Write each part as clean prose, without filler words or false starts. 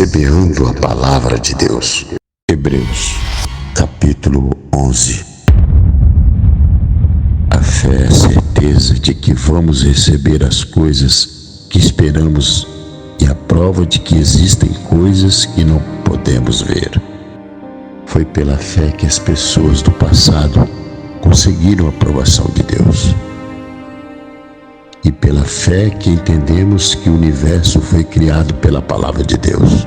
semeando a palavra de Deus. Hebreus, capítulo 11. A fé é a certeza de que vamos receber as coisas que esperamos e a prova de que existem coisas que não podemos ver. Foi pela fé que as pessoas do passado conseguiram a aprovação de Deus. E pela fé que entendemos que o universo foi criado pela palavra de Deus.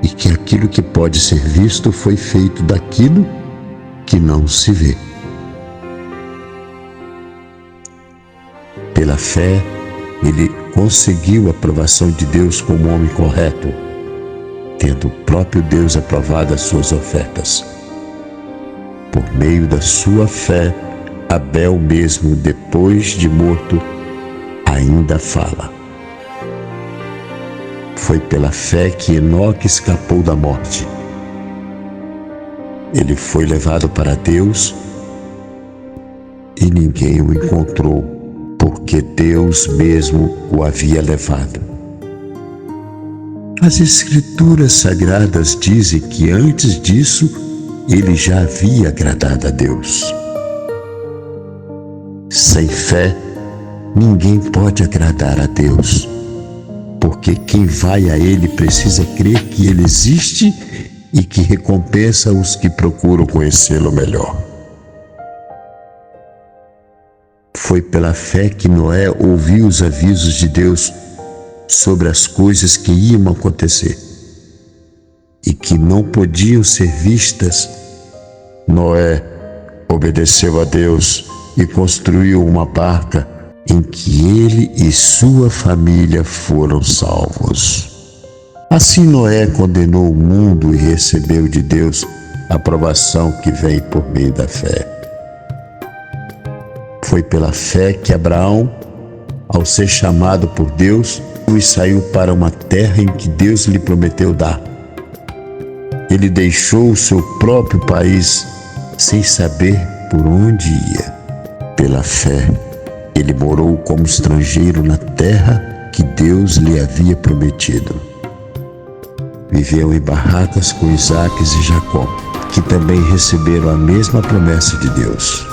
E que aquilo que pode ser visto foi feito daquilo que não se vê. Pela fé, ele conseguiu a aprovação de Deus como homem correto, tendo o próprio Deus aprovado as suas ofertas. Por meio da sua fé, Abel mesmo, depois de morto, ainda fala. Foi pela fé que Enoque escapou da morte. Ele foi levado para Deus e ninguém o encontrou, porque Deus mesmo o havia levado. As Escrituras Sagradas dizem que antes disso ele já havia agradado a Deus. Sem fé, ninguém pode agradar a Deus, porque quem vai a Ele precisa crer que Ele existe e que recompensa os que procuram conhecê-lo melhor. Foi pela fé que Noé ouviu os avisos de Deus sobre as coisas que iam acontecer e que não podiam ser vistas. Noé obedeceu a Deus e construiu uma barca em que ele e sua família foram salvos. Assim Noé condenou o mundo e recebeu de Deus a aprovação que vem por meio da fé. Foi pela fé que Abraão, ao ser chamado por Deus, saiu para uma terra em que Deus lhe prometeu dar. Ele deixou o seu próprio país sem saber por onde ia. Pela fé, ele morou como estrangeiro na terra que Deus lhe havia prometido. Viveu em barracas com Isaque e Jacó, que também receberam a mesma promessa de Deus.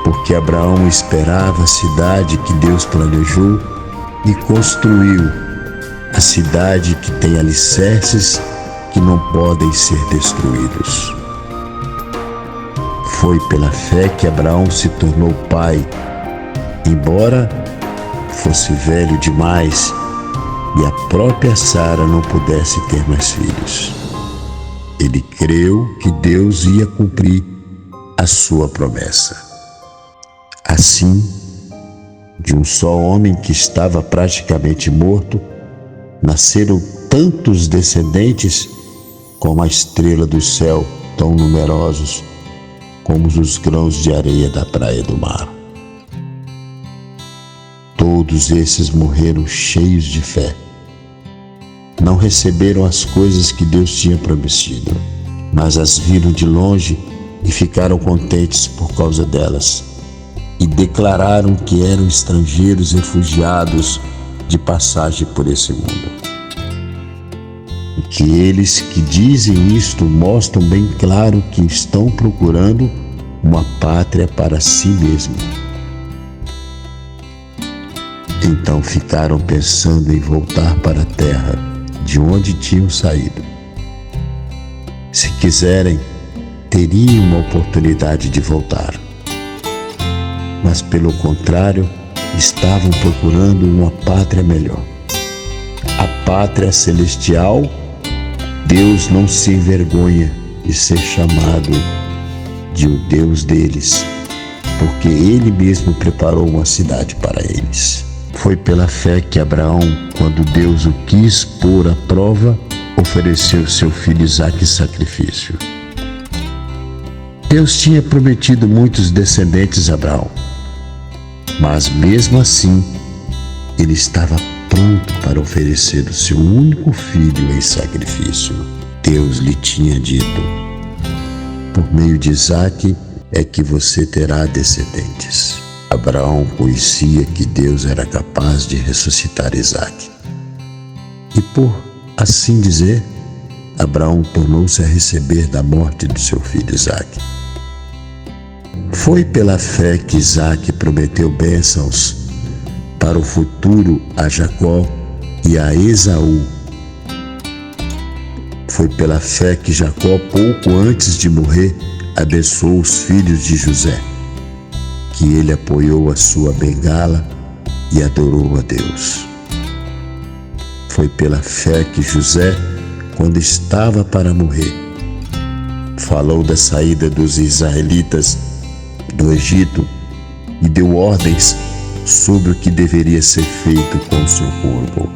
Porque Abraão esperava a cidade que Deus planejou e construiu, a cidade que tem alicerces que não podem ser destruídos. Foi pela fé que Abraão se tornou pai, embora fosse velho demais e a própria Sara não pudesse ter mais filhos. Ele creu que Deus ia cumprir a sua promessa. Assim, de um só homem que estava praticamente morto, nasceram tantos descendentes como a estrela do céu, tão numerosos como os grãos de areia da praia do mar. Todos esses morreram cheios de fé. Não receberam as coisas que Deus tinha prometido, mas as viram de longe e ficaram contentes por causa delas, e declararam que eram estrangeiros refugiados de passagem por esse mundo. E que eles que dizem isto mostram bem claro que estão procurando uma pátria para si mesmos. Então ficaram pensando em voltar para a terra de onde tinham saído. Se quiserem, teriam uma oportunidade de voltar. Mas pelo contrário, estavam procurando uma pátria melhor. A pátria celestial. Deus não se envergonha de ser chamado de o Deus deles, porque Ele mesmo preparou uma cidade para eles. Foi pela fé que Abraão, quando Deus o quis pôr à prova, ofereceu seu filho Isaque em sacrifício. Deus tinha prometido muitos descendentes a Abraão, mas mesmo assim, ele estava pronto para oferecer o seu único filho em sacrifício. Deus lhe tinha dito: por meio de Isaque é que você terá descendentes. Abraão conhecia que Deus era capaz de ressuscitar Isaque. E por assim dizer, Abraão tornou-se a receber da morte de seu filho Isaque. Foi pela fé que Isaque prometeu bênçãos para o futuro a Jacó e a Esaú. Foi pela fé que Jacó, pouco antes de morrer, abençoou os filhos de José, que ele apoiou a sua bengala e adorou a Deus. Foi pela fé que José, quando estava para morrer, falou da saída dos israelitas do Egito e deu ordens sobre o que deveria ser feito com o seu corpo.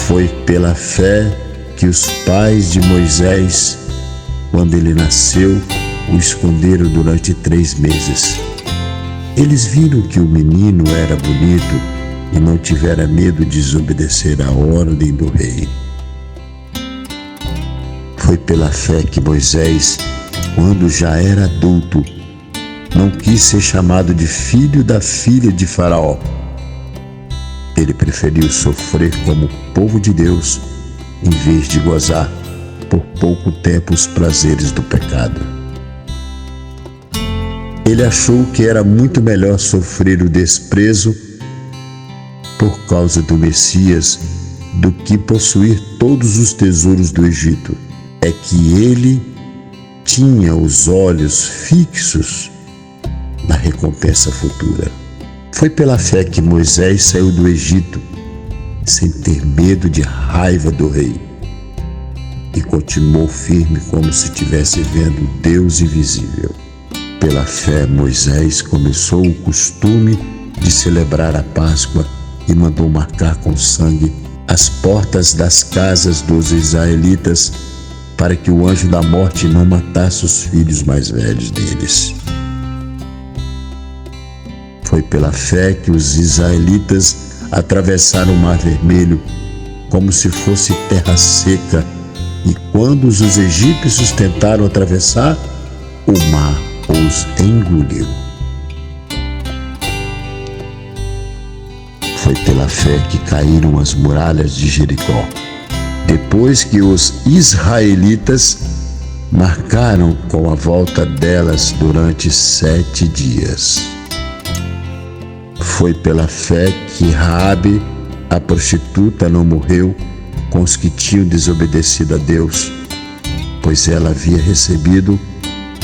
Foi pela fé que os pais de Moisés, quando ele nasceu, o esconderam durante 3 meses. Eles viram que o menino era bonito e não tiveram medo de desobedecer à ordem do rei. Foi pela fé que Moisés, quando já era adulto, não quis ser chamado de filho da filha de Faraó. Ele preferiu sofrer como povo de Deus, em vez de gozar por pouco tempo os prazeres do pecado. Ele achou que era muito melhor sofrer o desprezo por causa do Messias do que possuir todos os tesouros do Egito. É que ele tinha os olhos fixos na recompensa futura. Foi pela fé que Moisés saiu do Egito sem ter medo de raiva do rei e continuou firme como se estivesse vendo Deus invisível. Pela fé, Moisés começou o costume de celebrar a Páscoa e mandou marcar com sangue as portas das casas dos israelitas para que o anjo da morte não matasse os filhos mais velhos deles. Foi pela fé que os israelitas atravessaram o Mar Vermelho como se fosse terra seca, e quando os egípcios tentaram atravessar, o mar os engoliu. Foi pela fé que caíram as muralhas de Jericó, depois que os israelitas marcaram com a volta delas durante 7 dias. Foi pela fé que Raabe, a prostituta, não morreu com os que tinham desobedecido a Deus, pois ela havia recebido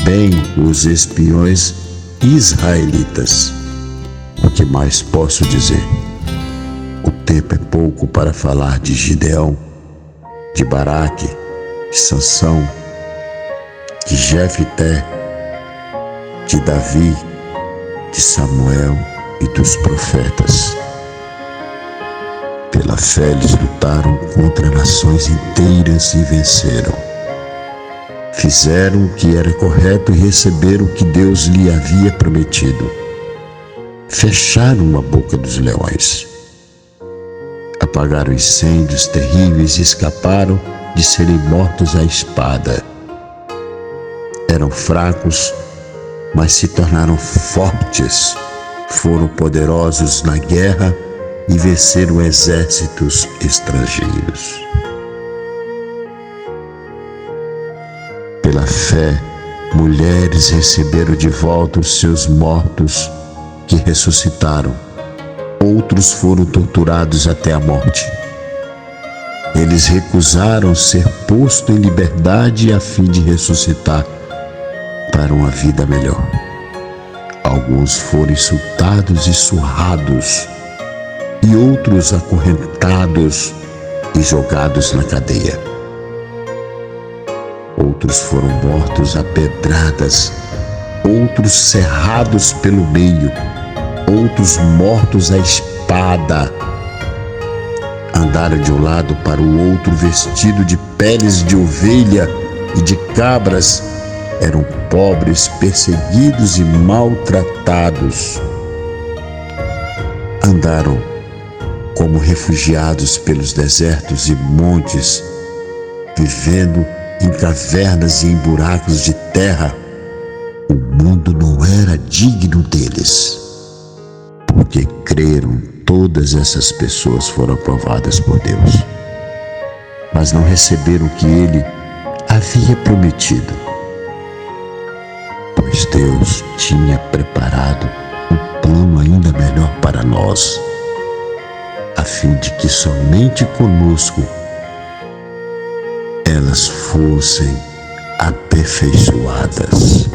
bem os espiões israelitas. O que mais posso dizer? O tempo é pouco para falar de Gideão, de Baraque, de Sansão, de Jefité, de Davi, de Samuel e dos profetas. Pela fé eles lutaram contra nações inteiras e venceram. Fizeram o que era correto e receberam o que Deus lhe havia prometido. Fecharam a boca dos leões. Apagaram incêndios terríveis e escaparam de serem mortos à espada. Eram fracos, mas se tornaram fortes. Foram poderosos na guerra e venceram exércitos estrangeiros. Pela fé, mulheres receberam de volta os seus mortos que ressuscitaram. Outros foram torturados até a morte. Eles recusaram ser postos em liberdade a fim de ressuscitar para uma vida melhor. Alguns foram insultados e surrados, e outros acorrentados e jogados na cadeia. Outros foram mortos a pedradas, outros cerrados pelo meio, outros mortos à espada. Andaram de um lado para o outro vestido de peles de ovelha e de cabras. Eram pobres, perseguidos e maltratados. Andaram como refugiados pelos desertos e montes, vivendo em cavernas e em buracos de terra. O mundo não era digno deles, porque creram todas essas pessoas foram aprovadas por Deus, mas não receberam o que Ele havia prometido, pois Deus tinha preparado um plano ainda melhor para nós, a fim de que somente conosco elas fossem aperfeiçoadas.